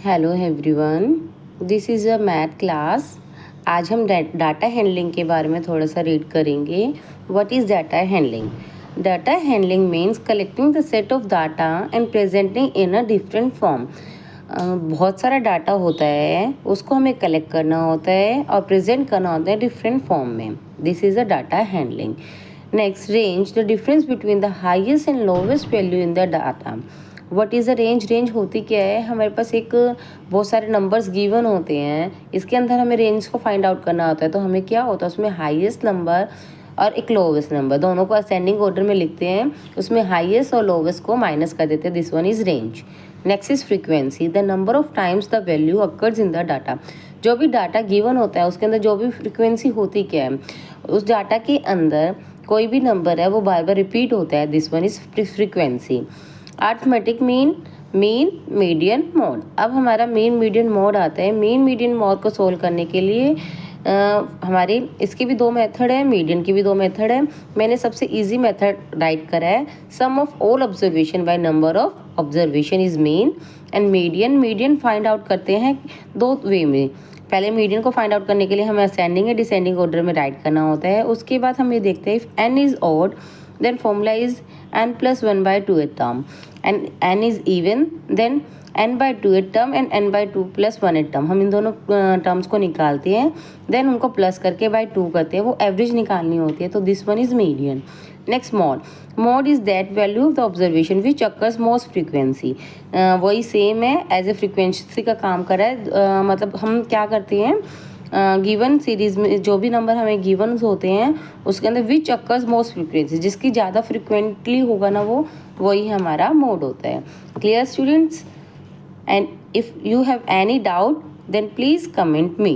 Hello everyone, this is a math class. आज हम data handling के बारे में थोड़ा सा रीड करेंगे। What is data handling? Data handling means collecting the set of data and presenting in a different form. बहुत सारा डाटा होता है, उसको हमें कलेक्ट करना होता है और प्रेजेंट करना होता है डिफरेंट फॉर्म में। This is a data handling. Next, range the difference between the highest and lowest value in the data. What is a range? Range होती क्या है? हमारे पास एक बहुत सारे नंबर्स गिवन होते हैं, इसके अंदर हमें रेंज को फाइंड आउट करना होता है। तो हमें क्या होता है, उसमें हाईएस्ट नंबर और एक लोवेस्ट नंबर, दोनों को असेंडिंग ऑर्डर में लिखते हैं। उसमें हाईएस्ट और लोवेस्ट को माइनस कर देते हैं। This one is range. Next is frequency, the number of times the value occurs in the data. जो भी डाटा गिवन होता है उसके अंदर जो भी फ्रीक्वेंसी होती क्या है, उस डाटा के अंदर कोई भी नंबर है वो बार बार रिपीट होता है। This one is frequency. Arithmetic mean, mean median mode. अब हमारा मीन मीडियन मोड आता है। मीन मीडियन मोड को सोल्व करने के लिए हमारे इसके भी दो मेथड है, मीडियन की भी दो मेथड है। मैंने सबसे इजी मेथड राइट करा है। Sum of all observation by number of observation is mean and median. Median find out करते हैं दो वे में। पहले मीडियन को फाइंड आउट करने के लिए हमें असेंडिंग या डिसेंडिंग ऑर्डर में राइट करना होता है। उसके बाद हम ये देखते हैं, if n is odd then formula is n plus 1 by 2th term, and n is even then n by 2th term and n by 2 plus 1th term। हम इन दोनों टर्म्स को निकालते हैं, देन उनको प्लस करके बाय 2 करते हैं। वो एवरेज निकालनी होती है। तो this one is median. Next, mod. Mod is that value of the observation which occurs most frequency. वही सेम है, एज ए फ्रीक्वेंसी का काम कर रहा है। मतलब हम क्या करते हैं, गिवन सीरीज में जो भी नंबर हमें गिवन होते हैं उसके अंदर विच अकर्स मोस्ट फ्रीक्वेंसी, जिसकी ज़्यादा फ्रिक्वेंटली होगा ना वो, वही हमारा मोड होता है। Clear students? And if you have any doubt then please comment me.